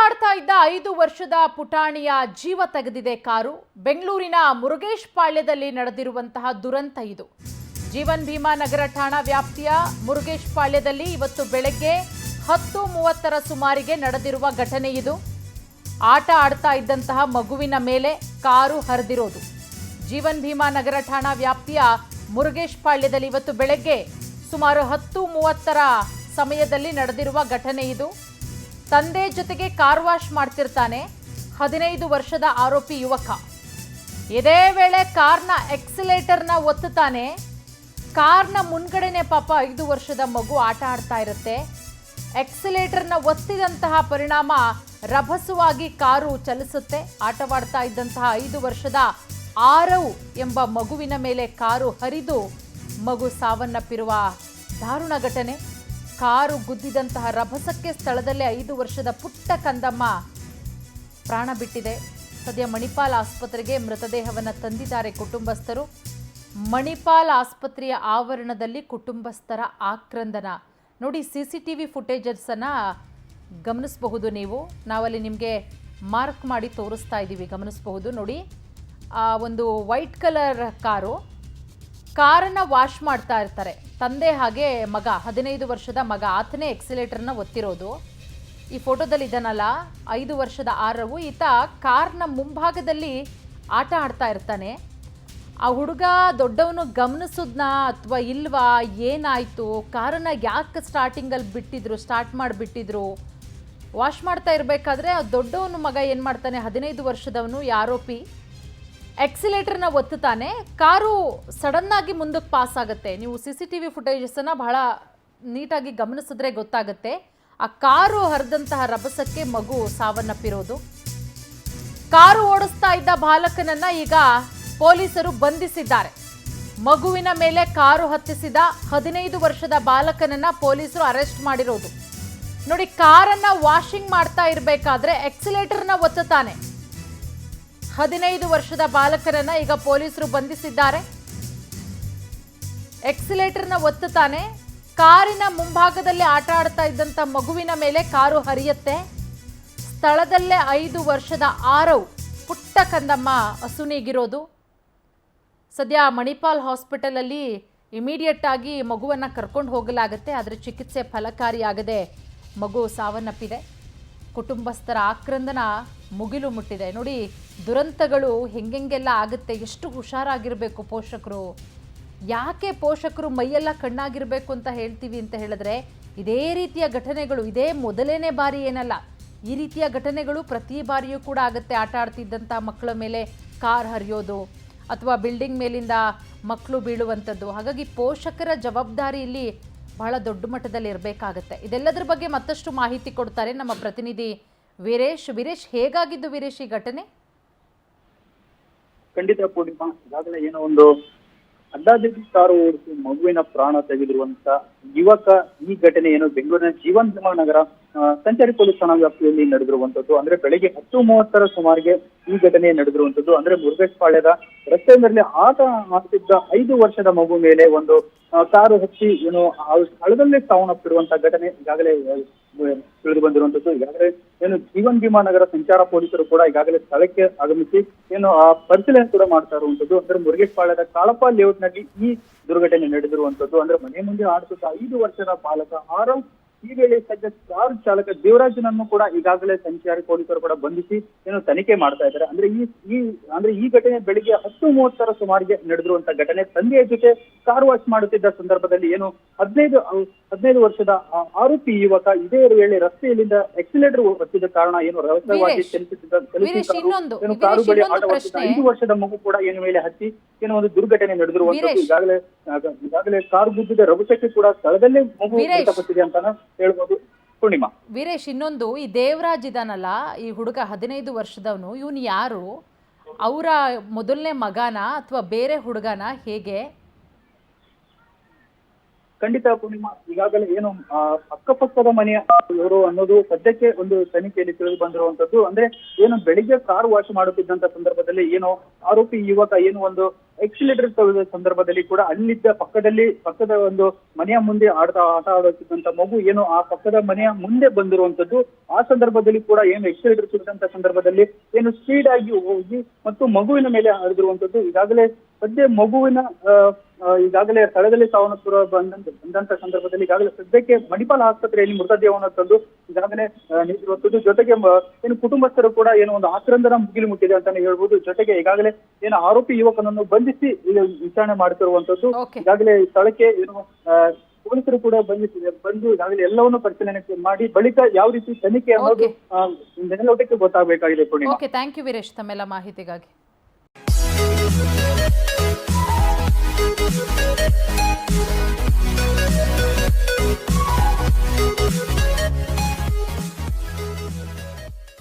ಆಡ್ತಾ ಇದ್ದ 5 ವರ್ಷದ ಪುಟಾಣಿಯ ಜೀವ ತೆಗೆದಿದೆ ಕಾರು. ಬೆಂಗಳೂರಿನ ಮುರುಗೇಶ್ ಪಾಳ್ಯದಲ್ಲಿ ನಡೆದಿರುವಂತಹ ದುರಂತ ಇದು. ಜೀವನ್ ಭೀಮಾ ನಗರ ಠಾಣಾ ವ್ಯಾಪ್ತಿಯ ಮುರುಗೇಶ್ ಪಾಳ್ಯದಲ್ಲಿ ಇವತ್ತು ಬೆಳಗ್ಗೆ 10:30 ಸುಮಾರಿಗೆ ನಡೆದಿರುವ ಘಟನೆ ಇದು. ಆಟ ಆಡ್ತಾ ಇದ್ದಂತಹ ಮಗುವಿನ ಮೇಲೆ ಕಾರು ಹರಿದಿರೋದು. ಜೀವನ್ ಭೀಮಾ ನಗರ ಠಾಣಾ ವ್ಯಾಪ್ತಿಯ ಮುರುಗೇಶ್ ಪಾಳ್ಯದಲ್ಲಿ ಇವತ್ತು ಬೆಳಗ್ಗೆ ಸುಮಾರು 10:30 ಸಮಯದಲ್ಲಿ ನಡೆದಿರುವ ಘಟನೆ ಇದು. ತಂದೆ ಜೊತೆಗೆ ಕಾರ್ ವಾಶ್ ಮಾಡ್ತಿರ್ತಾನೆ 15 ವರ್ಷದ ಆರೋಪಿ ಯುವಕ. ಇದೇ ವೇಳೆ ಕಾರ್ನ ಎಕ್ಸಿಲೇಟರ್ನ ಒತ್ತುತ್ತಾನೆ. ಕಾರ್ನ ಮುಂದ್ಗಡೆನೆ ಪಾಪ 5 ವರ್ಷದ ಮಗು ಆಟ ಆಡ್ತಾ ಇರುತ್ತೆ. ಎಕ್ಸಿಲೇಟರ್ನ ಒತ್ತಿದಂತಹ ಪರಿಣಾಮ ರಭಸವಾಗಿ ಕಾರು ಚಲಿಸುತ್ತೆ. ಆಟವಾಡ್ತಾ ಇದ್ದಂತಹ 5 ವರ್ಷದ ಆರವ್ ಎಂಬ ಮಗುವಿನ ಮೇಲೆ ಕಾರು ಹರಿದು ಮಗು ಸಾವನ್ನಪ್ಪಿರುವ ದಾರುಣ ಘಟನೆ. ಕಾರು ಗುದ್ದಿದಂತಹ ರಭಸಕ್ಕೆ ಸ್ಥಳದಲ್ಲೇ 5 ವರ್ಷದ ಪುಟ್ಟ ಕಂದಮ್ಮ ಪ್ರಾಣ ಬಿಟ್ಟಿದೆ. ಸದ್ಯ ಮಣಿಪಾಲ್ ಆಸ್ಪತ್ರೆಗೆ ಮೃತದೇಹವನ್ನು ತಂದಿದ್ದಾರೆ ಕುಟುಂಬಸ್ಥರು. ಮಣಿಪಾಲ್ ಆಸ್ಪತ್ರೆಯ ಆವರಣದಲ್ಲಿ ಕುಟುಂಬಸ್ಥರ ಆಕ್ರಂದನ ನೋಡಿ. CCTV ಫುಟೇಜಸ್ಸನ್ನು ಗಮನಿಸಬಹುದು ನೀವು. ನಾವಲ್ಲಿ ನಿಮಗೆ ಮಾರ್ಕ್ ಮಾಡಿ ತೋರಿಸ್ತಾ ಇದ್ದೀವಿ, ಗಮನಿಸಬಹುದು ನೋಡಿ. ಒಂದು ವೈಟ್ ಕಲರ್ ಕಾರನ್ನು ವಾಶ್ ಮಾಡ್ತಾ ಇರ್ತಾರೆ ತಂದೆ ಹಾಗೆ ಮಗ, 15 ವರ್ಷದ ಮಗ. ಆತನೇ ಎಕ್ಸಿಲೇಟರ್ನ ಒತ್ತಿರೋದು. ಈ ಫೋಟೋದಲ್ಲಿ ಇದನ್ನಲ್ಲ 5 ವರ್ಷದ ಆರವು. ಈತ ಕಾರ್ನ ಮುಂಭಾಗದಲ್ಲಿ ಆಟ ಆಡ್ತಾ ಇರ್ತಾನೆ. ಆ ಹುಡುಗ ದೊಡ್ಡವನು ಗಮನಿಸಿದ್ನಾ ಅಥವಾ ಇಲ್ವಾ, ಏನಾಯಿತು, ಕಾರನ್ನು ಯಾಕೆ ಸ್ಟಾರ್ಟಿಂಗಲ್ಲಿ ಸ್ಟಾರ್ಟ್ ಮಾಡಿಬಿಟ್ಟಿದ್ರು. ವಾಶ್ ಮಾಡ್ತಾ ಇರಬೇಕಾದ್ರೆ ದೊಡ್ಡವನು ಮಗ ಏನು ಮಾಡ್ತಾನೆ, 15 ವರ್ಷದವನು ಆರೋಪಿ ಎಕ್ಸಿಲೇಟರ್ನ ಒತ್ತುತ್ತಾನೆ. ಕಾರು ಸಡನ್ನಾಗಿ ಮುಂದಕ್ಕೆ ಪಾಸ್ ಆಗುತ್ತೆ. ನೀವು CCTV ಫುಟೇಜಸ್ಸನ್ನು ಬಹಳ ನೀಟಾಗಿ ಗಮನಿಸಿದ್ರೆ ಗೊತ್ತಾಗುತ್ತೆ. ಆ ಕಾರು ಹರಿದಂತಹ ರಭಸಕ್ಕೆ ಮಗು ಸಾವನ್ನಪ್ಪಿರೋದು. ಕಾರು ಓಡಿಸ್ತಾ ಇದ್ದ ಬಾಲಕನನ್ನ ಈಗ ಪೊಲೀಸರು ಬಂಧಿಸಿದ್ದಾರೆ. ಮಗುವಿನ ಮೇಲೆ ಕಾರು ಹತ್ತಿಸಿದ 15 ವರ್ಷದ ಬಾಲಕನನ್ನ ಪೊಲೀಸರು ಅರೆಸ್ಟ್ ಮಾಡಿರೋದು ನೋಡಿ. ಕಾರನ್ನ ವಾಷಿಂಗ್ ಮಾಡ್ತಾ ಇರಬೇಕಾದ್ರೆ ಎಕ್ಸಿಲೇಟರ್ನ ಒತ್ತುತ್ತಾನೆ. 15 ವರ್ಷದ ಬಾಲಕರನ್ನ ಈಗ ಪೊಲೀಸರು ಬಂಧಿಸಿದ್ದಾರೆ. ಎಕ್ಸಿಲೇಟರ್ನ ಒತ್ತುತ್ತಾನೆ. ಕಾರಿನ ಮುಂಭಾಗದಲ್ಲಿ ಆಟ ಆಡ್ತಾ ಇದ್ದಂಥ ಮಗುವಿನ ಮೇಲೆ ಕಾರು ಹರಿಯುತ್ತೆ. ಸ್ಥಳದಲ್ಲೇ 5 ವರ್ಷದ ಆರವ್ ಪುಟ್ಟ ಕಂದಮ್ಮ ಅಸುನೀಗಿರೋದು. ಸದ್ಯ ಮಣಿಪಾಲ್ ಹಾಸ್ಪಿಟಲಲ್ಲಿ ಇಮಿಡಿಯೇಟ್ ಆಗಿ ಮಗುವನ್ನು ಕರ್ಕೊಂಡು ಹೋಗಲಾಗುತ್ತೆ. ಆದರೆ ಚಿಕಿತ್ಸೆ ಫಲಕಾರಿಯಾಗದೆ ಮಗು ಸಾವನ್ನಪ್ಪಿದೆ. ಕುಟುಂಬಸ್ಥರ ಆಕ್ರಂದನ ಮುಗಿಲು ಮುಟ್ಟಿದೆ ನೋಡಿ. ದುರಂತಗಳು ಹೆಂಗೆಲ್ಲ ಆಗುತ್ತೆ, ಎಷ್ಟು ಹುಷಾರಾಗಿರಬೇಕು ಪೋಷಕರು. ಯಾಕೆ ಪೋಷಕರು ಮೈಯೆಲ್ಲ ಕಣ್ಣಾಗಿರಬೇಕು ಅಂತ ಹೇಳ್ತೀವಿ ಅಂತ ಹೇಳಿದ್ರೆ, ಇದೇ ರೀತಿಯ ಘಟನೆಗಳು ಇದೇ ಮೊದಲನೇ ಬಾರಿ ಏನಲ್ಲ. ಈ ರೀತಿಯ ಘಟನೆಗಳು ಪ್ರತಿ ಬಾರಿಯೂ ಕೂಡ ಆಗುತ್ತೆ. ಆಟ ಆಡ್ತಿದ್ದಂಥ ಮಕ್ಕಳ ಮೇಲೆ ಕಾರ್ ಹರಿಯೋದು ಅಥವಾ ಬಿಲ್ಡಿಂಗ್ ಮೇಲಿಂದ ಮಕ್ಕಳು ಬೀಳುವಂಥದ್ದು. ಹಾಗಾಗಿ ಪೋಷಕರ ಜವಾಬ್ದಾರಿ ಇಲ್ಲಿ ಬಹಳ ದೊಡ್ಡ ಮಟ್ಟದಲ್ಲಿ ಇರಬೇಕಾಗತ್ತೆ. ಇದೆಲ್ಲದರ ಬಗ್ಗೆ ಮತ್ತಷ್ಟು ಮಾಹಿತಿ ಕೊಡ್ತಾರೆ ನಮ್ಮ ಪ್ರತಿನಿಧಿ ವೀರೇಶ್. ಹೇಗಾಗಿದ್ದು ವೀರೇಶ್ ಈ ಘಟನೆ? ಖಂಡಿತ ಪೂರ್ಣಿಮಾ, ಈಗಾಗಲೇ ಏನೋ ಒಂದು ಅಡ್ಡಾದಿಡ್ಡಿ ಕಾರು ಓಡಿಸಿ ಮಗುವಿನ ಪ್ರಾಣ ತೆಗೆದಿರುವಂತ ಯುವಕ ಈ ಘಟನೆ ಏನು ಬೆಂಗಳೂರಿನ ಜೀವನ್ ಭೀಮಾ ನಗರ ಸಂಚಾರಿ ಪೊಲೀಸ್ ಠಾಣಾ ವ್ಯಾಪ್ತಿಯಲ್ಲಿ ನಡೆದಿರುವಂತದ್ದು. ಅಂದ್ರೆ ಬೆಳಗ್ಗೆ 10:30 ಸುಮಾರಿಗೆ ಈ ಘಟನೆ ನಡೆದಿರುವಂತದ್ದು. ಅಂದ್ರೆ ಮುರುಗೇಶ್ ಪಾಳ್ಯದ ರಸ್ತೆ ಮೇಲೆ ಆಟ ಆಡ್ತಿದ್ದ 5 ವರ್ಷದ ಮಗು ಮೇಲೆ ಒಂದು ಕಾರು ಹಚ್ಚಿ ಏನು ಸ್ಥಳದಲ್ಲೇ ಸಾವನ್ನಪ್ಪಿರುವಂತ ಘಟನೆ ಈಗಾಗಲೇ ತಿಳಿದು ಬಂದಿರುವಂತದ್ದು. ಈಗಾಗಲೇ ಏನು ಜೀವನ್ ಭೀಮಾ ನಗರ ಸಂಚಾರ ಪೊಲೀಸರು ಕೂಡ ಈಗಾಗಲೇ ಸ್ಥಳಕ್ಕೆ ಆಗಮಿಸಿ ಏನು ಪರಿಶೀಲನೆ ಕೂಡ ಮಾಡ್ತಾ ಇರುವಂತದ್ದು. ಅಂದ್ರೆ ಮುರುಗೇಶ್ ಪಾಳ್ಯದ ಕಾಳಪ್ಪ ಲೇಔಟ್ ನಲ್ಲಿ ಈ ದುರ್ಘಟನೆ ನಡೆದಿರುವಂತದ್ದು. ಅಂದ್ರೆ ಮನೆ ಮುಂದೆ ಆಡ್ತಿದ್ದ 5 ವರ್ಷದ ಬಾಲಕ ಆರವ್, ಈ ವೇಳೆ ಸದ್ಯ ಕಾರ್ ಚಾಲಕ ದೇವರಾಜನನ್ನು ಕೂಡ ಈಗಾಗಲೇ ಸಂಚಾರಿ ಪೊಲೀಸರು ಕೂಡ ಬಂಧಿಸಿ ಏನು ತನಿಖೆ ಮಾಡ್ತಾ ಇದ್ದಾರೆ. ಅಂದ್ರೆ ಈ ಘಟನೆ ಬೆಳಿಗ್ಗೆ 10:30 ಸುಮಾರಿಗೆ ನಡೆದಿರುವಂತ ಘಟನೆ. ತಂದೆಯ ಜೊತೆ ಕಾರ್ ವಾಶ್ ಮಾಡುತ್ತಿದ್ದ ಸಂದರ್ಭದಲ್ಲಿ ಏನು 15 ವರ್ಷದ ಆರೋಪಿ ಯುವಕ ಇದೇ ವೇಳೆ ರಸ್ತೆಯಲ್ಲಿಂದ ಎಕ್ಸಿಲೇಟರ್ ಒತ್ತಿದ ಕಾರಣ ಏನು ರಭಸವಾಗಿ ಚಲಿಸುತ್ತಿದ್ದ ಕಾರು ಬಳಿ ಆಟವಾಡುತ್ತಿದ್ದ 5 ವರ್ಷದ ಮಗು ಕೂಡ ಏನು ವೇಳೆ ಹಚ್ಚಿ ಏನೋ ಒಂದು ದುರ್ಘಟನೆ ನಡೆದಿರುವಂತದ್ದು. ಈಗಾಗಲೇ ಕಾರು ಗುದ್ದಿದ ರಭಸಕ್ಕೆ ಕೂಡ ಸ್ಥಳದಲ್ಲೇ ಮಗು ಮೃತಪಟ್ಟಿದೆ ಅಂತಾನೆ ಹೇಳ್ಬೋದು ಪೂರ್ಣಿಮಾ. ವೀರೇಶ್, ಇನ್ನೊಂದು ಈ ದೇವರಾಜ್ ಇದಾನಲ್ಲ, ಈ ಹುಡುಗ 15 ವರ್ಷದವನು, ಇವನು ಯಾರು? ಅವರ ಮೊದಲನೇ ಮಗನ ಅಥವಾ ಬೇರೆ ಹುಡುಗನ? ಹೇಗೆ? ಖಂಡಿತ ಪೂರ್ಣಿಮಾ, ಈಗಾಗಲೇ ಏನು ಅಕ್ಕಪಕ್ಕದ ಮನೆಯ ಇವರು ಅನ್ನೋದು ಸದ್ಯಕ್ಕೆ ಒಂದು ತನಿಖೆಯಲ್ಲಿ ತಿಳಿದು ಬಂದಿರುವಂತದ್ದು. ಅಂದ್ರೆ ಏನು ಬೆಳಿಗ್ಗೆ ಕಾರ್ ವಾಶ್ ಮಾಡುತ್ತಿದ್ದಂತ ಸಂದರ್ಭದಲ್ಲಿ ಏನು ಆರೋಪಿ ಯುವಕ ಏನು ಒಂದು ಎಕ್ಸಿಲೇಟರ್ ತೆಗೆದ ಸಂದರ್ಭದಲ್ಲಿ ಕೂಡ ಅಲ್ಲಿದ್ದ ಪಕ್ಕದ ಒಂದು ಮನೆಯ ಮುಂದೆ ಆಟ ಆಡುತ್ತಿದ್ದಂತ ಮಗು ಏನು ಆ ಪಕ್ಕದ ಮನೆಯ ಮುಂದೆ ಬಂದಿರುವಂತದ್ದು. ಆ ಸಂದರ್ಭದಲ್ಲಿ ಕೂಡ ಏನು ಎಕ್ಸಿಲೇಟರ್ ತೆಗೆದಂತ ಸಂದರ್ಭದಲ್ಲಿ ಏನು ಸ್ಪೀಡ್ ಆಗಿ ಹೋಗಿ ಮತ್ತು ಮಗುವಿನ ಮೇಲೆ ಹರಿದಿರುವಂತದ್ದು. ಈಗಾಗಲೇ ಸದ್ಯ ಮಗುವಿನ ಈಗಾಗಲೇ ಸ್ಥಳದಲ್ಲಿ ಸಾವನ್ನಪ್ಪಿರುವ ಬಂದಂತ ಸಂದರ್ಭದಲ್ಲಿ ಈಗಾಗಲೇ ಸದ್ಯಕ್ಕೆ ಮಣಿಪಾಲ ಆಸ್ಪತ್ರೆಯಲ್ಲಿ ಮೃತದೇಹವನ್ನು ತಂದು ಈಗಾಗಲೇ ನಿಂತಿರುವಂತದ್ದು. ಜೊತೆಗೆ ಏನು ಕುಟುಂಬಸ್ಥರು ಕೂಡ ಏನು ಒಂದು ಆಕ್ರಂದನ ಮುಗಿಲು ಮುಟ್ಟಿದೆ ಅಂತಾನೆ ಹೇಳ್ಬೋದು. ಜೊತೆಗೆ ಈಗಾಗಲೇ ಏನು ಆರೋಪಿ ಯುವಕನನ್ನು ಬಂಧಿಸಿ ವಿಚಾರಣೆ ಮಾಡ್ತಿರುವಂತದ್ದು. ಈಗಾಗಲೇ ಸ್ಥಳಕ್ಕೆ ಏನು ಪೊಲೀಸರು ಕೂಡ ಬಂದು ಈಗಾಗಲೇ ಎಲ್ಲವನ್ನು ಪರಿಶೀಲನೆ ಮಾಡಿ ಬಳಿಕ ಯಾವ ರೀತಿ ತನಿಖೆ ಅನ್ನೋದು ಮೇಲ್ನೋಟಕ್ಕೆ ಗೊತ್ತಾಗಬೇಕಾಗಿದೆ. Purnima, okay, thank you Veeresh ತಮ್ಮೆಲ್ಲ ಮಾಹಿತಿಗಾಗಿ. We'll be right back.